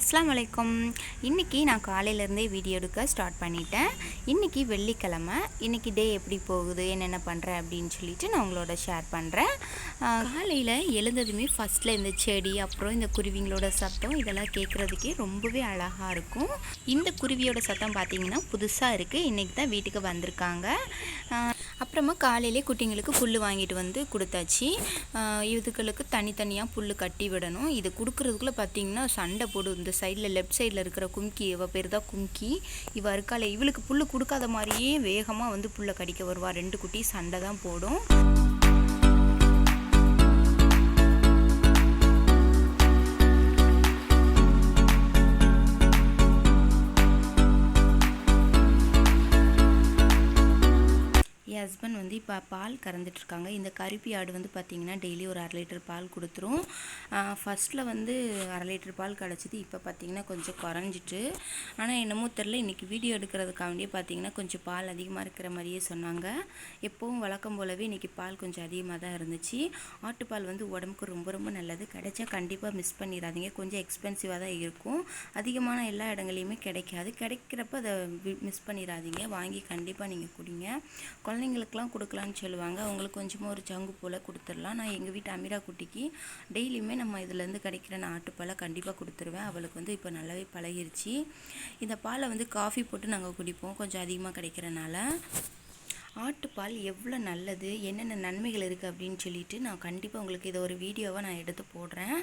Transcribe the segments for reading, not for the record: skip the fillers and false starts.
அஸ்ஸலாமு அலைக்கும். இன்றைக்கி நான் காலையிலேருந்தே வீடியோ எடுக்க ஸ்டார்ட் பண்ணிட்டேன். இன்றைக்கி வெள்ளிக்கிழமை. இன்றைக்கி டே எப்படி போகுது, என்னென்ன பண்ணுறேன் அப்படின்னு சொல்லிட்டு நான் உங்களோட ஷேர் பண்ணுறேன். காலையில் எழுந்ததுமே ஃபஸ்ட்டில் இந்த செடி, அப்புறம் இந்த குருவிங்களோட சத்தம் இதெல்லாம் கேட்குறதுக்கே ரொம்பவே அழகாக இருக்கும். இந்த குருவியோட சத்தம் பார்த்திங்கன்னா புதுசாக இருக்குது. இன்றைக்கி தான் வீட்டுக்கு வந்திருக்காங்க. அப்புறமா காலையிலே குட்டிங்களுக்கு புல் வாங்கிட்டு வந்து கொடுத்தாச்சு. இதுகளுக்கு தனித்தனியாக புல் கட்டி விடணும். இது கொடுக்குறதுக்குள்ளே பார்த்திங்கன்னா சண்டை போடும். இந்த சைடில் லெஃப்ட் சைடில் இருக்கிற கும்கி, இவ பேர் தான் கும்கி, இவ இருக்காளே இவளுக்கு புல் கொடுக்காத மாதிரியே வேகமாக வந்து புல்லை கடிக்க வருவா. 2 குட்டி சண்டை தான் போடும். என் ஹஸ்பண்ட் வந்து இப்போ பால் கறந்துட்டுருக்காங்க. இந்த கருப்பி ஆடு வந்து பார்த்திங்கன்னா டெய்லி ஒரு 1/2 லிட்டர் பால் கொடுத்துரும். ஃபஸ்ட்டில் வந்து 1/2 லிட்டர் பால் கிடச்சிது. இப்போ பார்த்திங்கன்னா கொஞ்சம் குறைஞ்சிட்டு. ஆனால் என்னமோ தெரில, இன்றைக்கி வீடியோ எடுக்கிறதுக்காண்டியே பார்த்திங்கன்னா கொஞ்சம் பால் அதிகமாக இருக்கிற மாதிரியே சொன்னாங்க. எப்போவும் வழக்கம் போலவே இன்றைக்கி பால் கொஞ்சம் அதிகமாக தான் இருந்துச்சு. ஆட்டுப்பால் வந்து உடம்புக்கு ரொம்ப ரொம்ப நல்லது. கிடைச்சா கண்டிப்பாக மிஸ் பண்ணிடாதீங்க. கொஞ்சம் எக்ஸ்பென்சிவாக தான் இருக்கும். அதிகமான எல்லா இடங்களையுமே கிடைக்காது. கிடைக்கிறப்ப அதை மிஸ் பண்ணிடாதீங்க. வாங்கி கண்டிப்பாக நீங்கள் குடிங்க. குழந்தைங்களுக்கெலாம் கொடுக்கலான்னு சொல்லுவாங்க. அவங்களுக்கு கொஞ்சமாக ஒரு சங்கு போல் கொடுத்துடலாம். நான் எங்கள் வீட்டு அமீரா குட்டிக்கு டெய்லியுமே நம்ம இதுலேருந்து கிடைக்கிற ஆட்டுப்பாலை கண்டிப்பாக கொடுத்துருவேன். அவளுக்கு வந்து இப்போ நல்லாவே பழகிருச்சு. இந்த பாலை வந்து காஃபி போட்டு நாங்கள் குடிப்போம், கொஞ்சம் அதிகமாக கிடைக்கிறனால. ஆட்டுப்பால் எவ்வளோ நல்லது, என்னென்ன நன்மைகள் இருக்குது அப்படின்னு சொல்லிட்டு நான் கண்டிப்பாக உங்களுக்கு இதை ஒரு வீடியோவாக நான் எடுத்து போடுறேன்.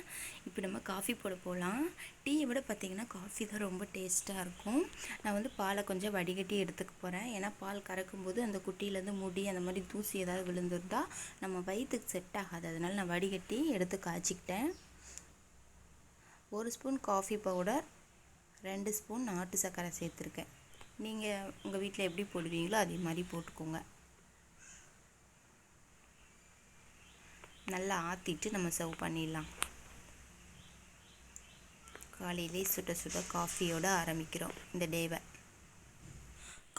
இப்போ நம்ம காஃபி போட போகலாம். டீயை விட பார்த்திங்கன்னா காஃபி தான் ரொம்ப டேஸ்ட்டாக இருக்கும். நான் வந்து பாலை கொஞ்சம் வடிகட்டி எடுத்துக்க போகிறேன். ஏன்னா பால் கறக்கும்போது அந்த குட்டியிலேருந்து முடி அந்த மாதிரி தூசி ஏதாவது விழுந்துருந்தால் நம்ம வயிற்றுக்கு செட் ஆகாது. அதனால் நான் வடிகட்டி எடுத்து காய்ச்சிக்கிட்டேன். 1 ஸ்பூன் காஃபி பவுடர், 2 ஸ்பூன் நாட்டு சர்க்கரை சேர்த்துருக்கேன். நீங்கள் உங்கள் வீட்டில் எப்படி போடுவீங்களோ அதே மாதிரி போட்டுக்கோங்க. நல்லா ஆற்றிட்டு நம்ம சர்வ் பண்ணிடலாம். காலையிலே சுட சுட காஃபியோடு ஆரம்பிக்கிறோம் இந்த டேவை.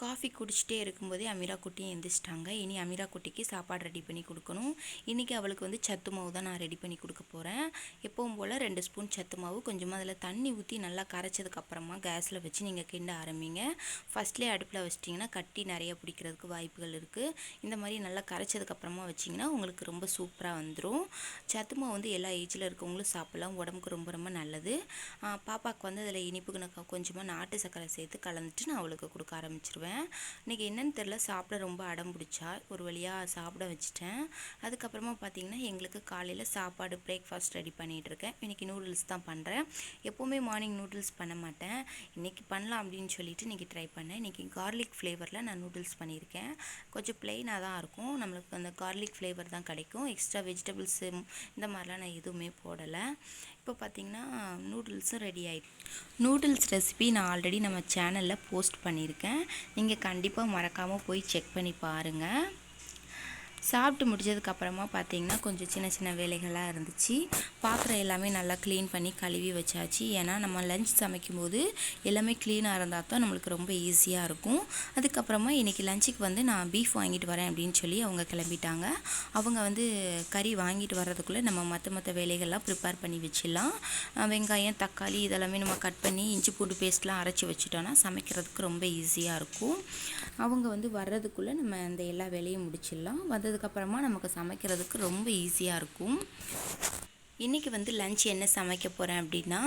காஃபி குடிச்சிட்டே இருக்கும்போதே அமீரா குட்டியும் எழுந்திரிச்சிட்டாங்க. இனி அமீரா குட்டிக்கு சாப்பாடு ரெடி பண்ணி கொடுக்கணும். இன்றைக்கி அவளுக்கு வந்து சத்து மாவு தான் நான் ரெடி பண்ணி கொடுக்க போகிறேன். எப்பவும் போல் 2 ஸ்பூன் சத்து மாவு, கொஞ்சமாக அதில் தண்ணி ஊற்றி நல்லா கரைச்சதுக்கப்புறமா கேஸில் வச்சு நீங்கள் கிண்ட ஆரம்பிங்க. ஃபஸ்ட்லேயே அடுப்பில் வச்சிட்டிங்கன்னா கட்டி நிறைய பிடிக்கிறதுக்கு வாய்ப்புகள் இருக்குது. இந்த மாதிரி நல்லா கரைச்சதுக்கப்புறமா வச்சிங்கன்னா உங்களுக்கு ரொம்ப சூப்பராக வந்துடும். சத்து மாவு வந்து எல்லா ஏஜில் இருக்கவங்களும் சாப்பிட்லாம். உடம்புக்கு ரொம்ப ரொம்ப நல்லது. பாப்பாவுக்கு வந்து அதில் இனிப்புக்கு நான் கொஞ்சமாக நாட்டு சர்க்கரை சேர்த்து கலந்துட்டு நான் அவளுக்கு கொடுக்க ஆரம்பிச்சிருவேன். இன்றைக்கி என்னன்னு தெரில, சாப்பிட ரொம்ப அடம் பிடிச்சா. ஒரு வழியாக சாப்பிட வச்சுட்டேன். அதுக்கப்புறமா பார்த்திங்கன்னா எங்களுக்கு காலையில் சாப்பாடு பிரேக்ஃபாஸ்ட் ரெடி பண்ணிகிட்ருக்கேன். இன்றைக்கி நூடுல்ஸ் தான் பண்ணுறேன். எப்போவுமே மார்னிங் நூடுல்ஸ் பண்ண மாட்டேன். இன்றைக்கி பண்ணலாம் அப்படின்னு சொல்லிட்டு இன்றைக்கி ட்ரை பண்ணேன். இன்றைக்கி கார்லிக் ஃப்ளேவரில் நான் நூடுல்ஸ் பண்ணியிருக்கேன். கொஞ்சம் ப்ளெயினாக தான் இருக்கும். நம்மளுக்கு அந்த கார்லிக் ஃப்ளேவர் தான் கிடைக்கும். எக்ஸ்ட்ரா வெஜிடபிள்ஸு இந்த மாதிரிலாம் நான் எதுவுமே போடலை. இப்போ பார்த்திங்கன்னா நூடுல்ஸும் ரெடி ஆகிட்டு. நூடுல்ஸ் ரெசிபி நான் ஆல்ரெடி நம்ம சேனலில் போஸ்ட் பண்ணியிருக்கேன். நீங்கள் கண்டிப்பாக மறக்காமல் போய் செக் பண்ணி பாருங்கள். சாப்பிட்டு முடிச்சதுக்கப்புறமா பார்த்திங்கன்னா கொஞ்சம் சின்ன சின்ன வேலைகளாக இருந்துச்சு. பாத்திரம் எல்லாமே நல்லா க்ளீன் பண்ணி கழுவி வச்சாச்சு. ஏன்னா நம்ம லஞ்ச் சமைக்கும்போது எல்லாமே க்ளீனாக இருந்தால் தான் நம்மளுக்கு ரொம்ப ஈஸியாக இருக்கும். அதுக்கப்புறமா இன்றைக்கி லஞ்சுக்கு வந்து நான் பீஃப் வாங்கிட்டு வரேன் அப்படின்னு சொல்லி அவங்க கிளம்பிட்டாங்க. அவங்க வந்து கறி வாங்கிட்டு வர்றதுக்குள்ளே நம்ம மற்ற வேலைகள்லாம் ப்ரிப்பேர் பண்ணி வச்சிடலாம். வெங்காயம், தக்காளி இதெல்லாமே நம்ம கட் பண்ணி இஞ்சி பூண்டு பேஸ்ட்லாம் அரைச்சி வச்சுட்டோன்னா சமைக்கிறதுக்கு ரொம்ப ஈஸியாக இருக்கும். அவங்க வந்து வர்றதுக்குள்ளே நம்ம அந்த எல்லா வேலையும் முடிச்சிடலாம். வந்ததுக்கப்புறமா நமக்கு சமைக்கிறதுக்கு ரொம்ப ஈஸியாக இருக்கும். இன்றைக்கி வந்து லஞ்ச் என்ன சமைக்க போகிறேன் அப்படின்னா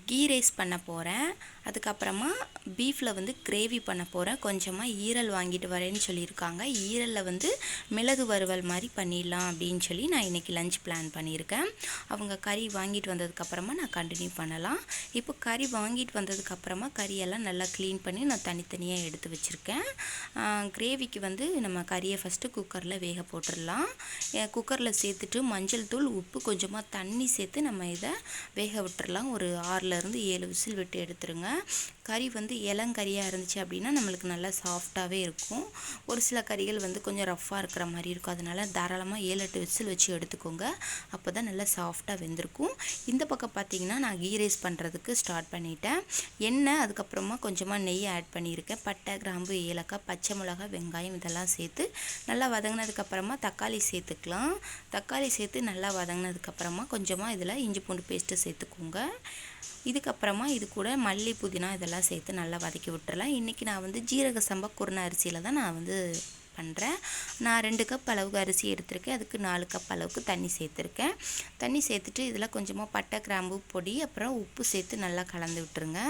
கீ ரைஸ் பண்ண போகிறேன். அதுக்கப்புறமா பீஃபில் வந்து கிரேவி பண்ண போகிறேன். கொஞ்சமாக ஈரல் வாங்கிட்டு வரேன்னு சொல்லியிருக்காங்க. ஈரலில் வந்து மிளகு வறுவல் மாதிரி பண்ணிடலாம் அப்படின்னு சொல்லி நான் இன்றைக்கி லஞ்ச் பிளான் பண்ணியிருக்கேன். அவங்க கறி வாங்கிட்டு வந்ததுக்கப்புறமா நான் கண்டினியூ பண்ணலாம். இப்போ கறி வாங்கிட்டு வந்ததுக்கப்புறமா கறியெல்லாம் நல்லா க்ளீன் பண்ணி நான் தனித்தனியாக எடுத்து வச்சுருக்கேன். கிரேவிக்கு வந்து நம்ம கறியை ஃபஸ்ட்டு குக்கரில் வேக போட்டுடலாம். குக்கரில் சேர்த்துட்டு மஞ்சள் தூள், உப்பு, கொஞ்சமாக தண்ணி சேர்த்து நம்ம இதை வேக விட்டுறலாம். ஒரு 6லேருந்து 7 விசில் விட்டு எடுத்துருங்க. கறி வந்து இளங்கறியாக இருந்துச்சு அப்படின்னா நம்மளுக்கு நல்லா சாஃப்டாகவே இருக்கும். ஒரு சில கறிகள் வந்து கொஞ்சம் ரஃப்பாக இருக்கிற மாதிரி இருக்கும். அதனால் தாராளமாக 7-8 விசில் வச்சு எடுத்துக்கோங்க. அப்போ தான் நல்லா சாஃப்டாக வெந்திருக்கும். இந்த பக்கம் பார்த்திங்கன்னா நான் கீ ரைஸ் பண்ணுறதுக்கு ஸ்டார்ட் பண்ணிட்டேன். எண்ணெய், அதுக்கப்புறமா கொஞ்சமாக நெய் ஆட் பண்ணியிருக்கேன். பட்டை, கிராம்பு, ஏலக்காய், பச்சை மிளகாய், வெங்காயம் இதெல்லாம் சேர்த்து நல்லா வதங்கினதுக்கப்புறமா தக்காளி சேர்த்துக்கலாம். தக்காளி சேர்த்து நல்லா வதங்கினதுக்கப்புறமா கொஞ்சம் கொஞ்சமாக இதில் இஞ்சி பூண்டு பேஸ்ட்டு சேர்த்துக்கோங்க. இதுக்கப்புறமா இது கூட மல்லி புதினா இதெல்லாம் சேர்த்து நல்லா வதக்கி விட்டுறலாம். இன்றைக்கி நான் வந்து ஜீரக சம்பா குருணை அரிசியில் தான் நான் வந்து பண்ணுறேன். நான் 2 கப் அளவுக்கு அரிசி எடுத்திருக்கேன். அதுக்கு 4 கப் அளவுக்கு தண்ணி சேர்த்துருக்கேன். தண்ணி சேர்த்துட்டு இதில் கொஞ்சமாக பட்டை கிராம்பு பொடி அப்புறம் உப்பு சேர்த்து நல்லா கலந்து விட்டுருங்க.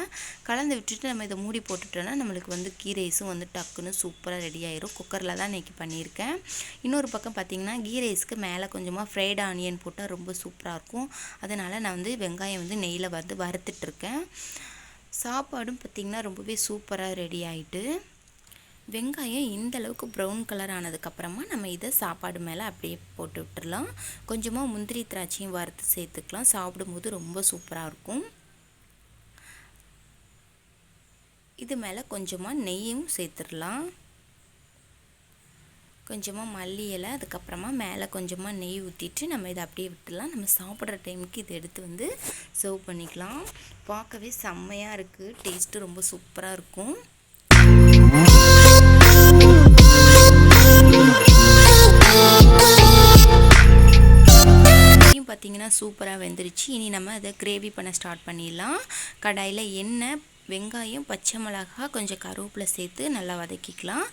கலந்து விட்டுட்டு நம்ம இதை மூடி போட்டுட்டோன்னா நம்மளுக்கு வந்து கீ ரைஸும் வந்து டக்குன்னு சூப்பராக ரெடி ஆயிரும். குக்கரில் தான் இன்றைக்கி பண்ணியிருக்கேன். இன்னொரு பக்கம் பார்த்திங்கன்னா கீ ரைஸ்க்கு மேலே கொஞ்சமாக ஃப்ரைட் ஆனியன் போட்டால் ரொம்ப சூப்பராக இருக்கும். அதனால் நான் வந்து வெங்காயம் வந்து நெய்யில் வந்து வறுத்துட்ருக்கேன். சாப்பாடும் பார்த்திங்கன்னா ரொம்பவே சூப்பராக ரெடி ஆகிட்டு, வெங்காயம் இந்த அளவுக்கு ப்ரௌன் கலர் ஆனதுக்கப்புறமா நம்ம இதை சாப்பாடு மேலே அப்படியே போட்டு விட்டுடலாம். கொஞ்சமாக முந்திரி திராட்சையும் வறுத்து சேர்த்துக்கலாம். சாப்பிடும்போது ரொம்ப சூப்பராக இருக்கும். இது மேலே கொஞ்சமாக நெய்யும் சேர்த்துடலாம். கொஞ்சமாக மல்லி இலை, அதுக்கப்புறமா மேலே கொஞ்சமாக நெய் ஊற்றிட்டு நம்ம இதை அப்படியே விட்டுடலாம். நம்ம சாப்பிட்ற டைமுக்கு இதை எடுத்து வந்து சர்வ் பண்ணிக்கலாம். பார்க்கவே செம்மையாக இருக்குது. டேஸ்ட்டு ரொம்ப சூப்பராக இருக்கும். பார்த்திங்கன்னா சூப்பராக வெந்துருச்சு. இனி நம்ம அதை கிரேவி பண்ண ஸ்டார்ட் பண்ணிடலாம். கடாயில் எண்ணெய், வெங்காயம், பச்சை மிளகாய், கொஞ்சம் கருவேப்பிலை சேர்த்து நல்லா வதக்கிக்கலாம்.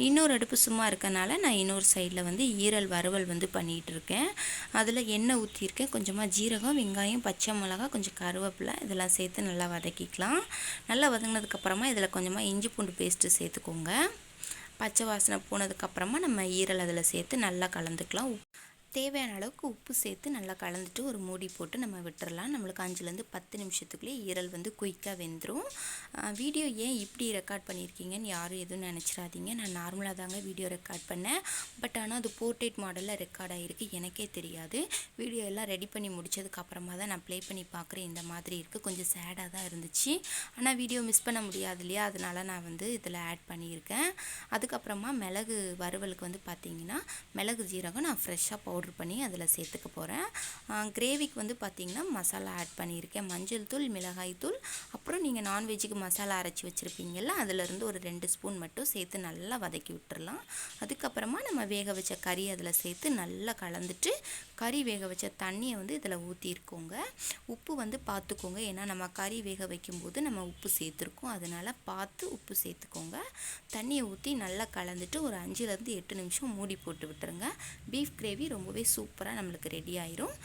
இன்னொரு அடுப்பு சும்மா இருக்கனால நான் இன்னொரு சைடில் வந்து ஈரல் வறுவல் வந்து பண்ணிகிட்ருக்கேன். அதில் எண்ணெய் ஊற்றிருக்கேன். கொஞ்சமாக ஜீரகம், வெங்காயம், பச்சை மிளகாய், கொஞ்சம் கருவேப்பிலை இதெல்லாம் சேர்த்து நல்லா வதக்கிக்கலாம். நல்லா வதங்கினதுக்கப்புறமா இதில் கொஞ்சமாக இஞ்சி பூண்டு பேஸ்ட்டு சேர்த்துக்கோங்க. பச்சை வாசனை போனதுக்கப்புறமா நம்ம ஈரல் அதில் சேர்த்து நல்லா கலந்துக்கலாம். தேவையான அளவுக்கு உப்பு சேர்த்து நல்லா கலந்துட்டு ஒரு மூடி போட்டு நம்ம விட்டுறலாம். நம்மளுக்கு 5லேருந்து 10 நிமிஷத்துக்குள்ளேயே ஈரல் வந்து குயிக்காக வெந்துடும். வீடியோ ஏன் இப்படி ரெக்கார்ட் பண்ணியிருக்கீங்கன்னு யாரும் எதுவும் நினச்சிடாதீங்க. நான் நார்மலாக தாங்க வீடியோ ரெக்கார்ட் பண்ணேன். பட் ஆனால் அது போர்ட்ரேட் மாடலில் ரெக்கார்ட் ஆகிருக்கு. எனக்கே தெரியாது. வீடியோ எல்லாம் ரெடி பண்ணி முடிச்சதுக்கப்புறமா தான் நான் ப்ளே பண்ணி பார்க்குறேன். இந்த மாதிரி இருக்குது. கொஞ்சம் சேடாக தான் இருந்துச்சு. ஆனால் வீடியோ மிஸ் பண்ண முடியாது இல்லையா, அதனால் நான் வந்து இதில் ஆட் பண்ணியிருக்கேன். அதுக்கப்புறமா மிளகு வறுவலுக்கு வந்து பார்த்திங்கன்னா மிளகு ஜீரகம் நான் ஃப்ரெஷ்ஷாக பவுடர் பண்ணி அதில் சேர்த்துக்க போகிறேன். கிரேவிக்கு வந்து பார்த்திங்கன்னா மசாலா ஆட் பண்ணியிருக்கேன். மஞ்சள் தூள், மிளகாய் தூள், அப்புறம் நீங்கள் நான்வெஜ்ஜுக்கு மசாலா அரைச்சி வச்சுருப்பீங்கள்ல, அதிலேருந்து ஒரு 2 ஸ்பூன் மட்டும் சேர்த்து நல்லா வதக்கி விட்டுறலாம். அதுக்கப்புறமா நம்ம வேக வச்ச கறி அதில் சேர்த்து நல்லா கலந்துட்டு கறி வேக வச்ச தண்ணியை வந்து இதில் ஊற்றிருக்கோங்க. உப்பு வந்து பார்த்துக்கோங்க. ஏன்னா நம்ம கறி வேக வைக்கும்போது நம்ம உப்பு சேர்த்துருக்கோம். அதனால் பார்த்து உப்பு சேர்த்துக்கோங்க. தண்ணியை ஊற்றி நல்லா கலந்துட்டு ஒரு 5லேருந்து 8 நிமிஷம் மூடி போட்டு விட்டுருங்க. பீஃப் கிரேவி ரொம்பவே சூப்பராக நம்மளுக்கு ரெடி ஆயிரும்.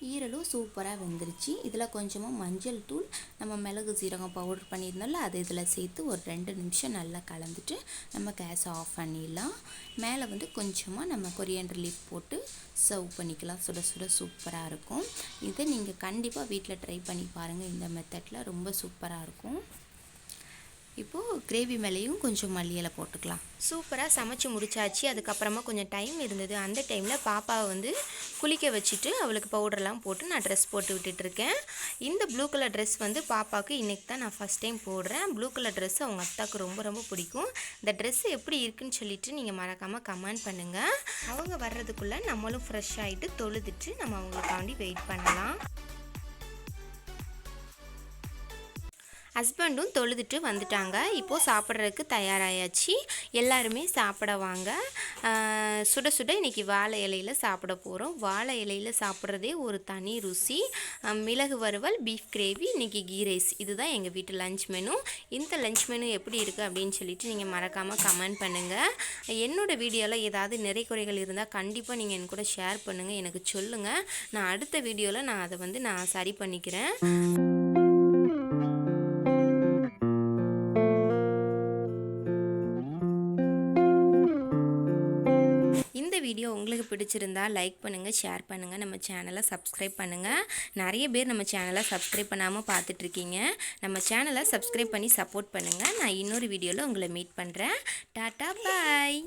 ஈரலும் சூப்பராக வெந்துருச்சு. இதில் கொஞ்சமாக மஞ்சள் தூள், நம்ம மிளகு சீரகம் பவுடர் பண்ணியிருந்தோம்ல, அது இதில் சேர்த்து ஒரு 2 நிமிஷம் நல்லா கலந்துட்டு நம்ம கேஸை ஆஃப் பண்ணிடலாம். மேலே வந்து கொஞ்சமாக நம்ம கொரியாண்டர் லீஃப் போட்டு சர்வ் பண்ணிக்கலாம். சுட சுட சூப்பராக இருக்கும். இதை நீங்கள் கண்டிப்பாக வீட்டில் ட்ரை பண்ணி பாருங்கள். இந்த மெத்தடில் ரொம்ப சூப்பராக இருக்கும். இப்போது கிரேவி மேலேயும் கொஞ்சம் மல்லி இலை போட்டுக்கலாம். சூப்பராக சமைச்சு முடிச்சாச்சு. அதுக்கப்புறமா கொஞ்சம் டைம் இருந்தது. அந்த டைமில் பாப்பாவை வந்து குளிக்க வச்சுட்டு அவளுக்கு பவுடர்லாம் போட்டு நான் ட்ரெஸ் போட்டு விட்டுட்ருக்கேன். இந்த ப்ளூ கலர் ட்ரெஸ் வந்து பாப்பாவுக்கு இன்றைக்கி தான் நான் ஃபஸ்ட் டைம் போடுறேன். ப்ளூ கலர் ட்ரெஸ் அவங்க அத்தாவுக்கு ரொம்ப ரொம்ப பிடிக்கும். இந்த ட்ரெஸ் எப்படி இருக்குன்னு சொல்லிவிட்டு நீங்கள் மறக்காமல் கமெண்ட் பண்ணுங்கள். அவங்க வர்றதுக்குள்ளே நம்மளும் ஃப்ரெஷ் ஆகிட்டு தொழுதுட்டு நம்ம அவங்களுக்காண்டி வெயிட் பண்ணலாம். ஹஸ்பண்டும் தொழுதுட்டு வந்துட்டாங்க. இப்போது சாப்பிட்றதுக்கு தயாராகியாச்சு. எல்லாருமே சாப்பிட வாங்க. சுட சுட இன்றைக்கி வாழை இலையில் சாப்பிட போகிறோம். வாழை இலையில் சாப்பிட்றதே ஒரு தனி ருசி. மிளகு வறுவல், பீஃப் கிரேவி, இன்றைக்கி கீ ரைஸ், இதுதான் எங்கள் வீட்டு லஞ்ச் மெனு. இந்த லஞ்ச் மெனு எப்படி இருக்குது அப்படின்னு சொல்லிட்டு நீங்கள் மறக்காமல் கமெண்ட் பண்ணுங்கள். என்னோடய வீடியோவில் ஏதாவது நிறை குறைகள் இருந்தால் கண்டிப்பாக நீங்கள் என் கூட ஷேர் பண்ணுங்கள், எனக்கு சொல்லுங்கள். நான் அடுத்த வீடியோவில் நான் அதை வந்து நான் சரி பண்ணிக்கிறேன். வீடியோ உங்களுக்கு பிடிச்சிருந்தா லைக் பண்ணுங்கள், ஷேர் பண்ணுங்கள், நம்ம சேனலை சப்ஸ்கிரைப் பண்ணுங்கள். நிறைய பேர் நம்ம சேனலை சப்ஸ்கிரைப் பண்ணாமல் பார்த்துட்ருக்கீங்க. நம்ம சேனலை சப்ஸ்கிரைப் பண்ணி சப்போர்ட் பண்ணுங்கள். நான் இன்னொரு வீடியோவில் உங்களை மீட் பண்ணுறேன். டாட்டா, பாய்.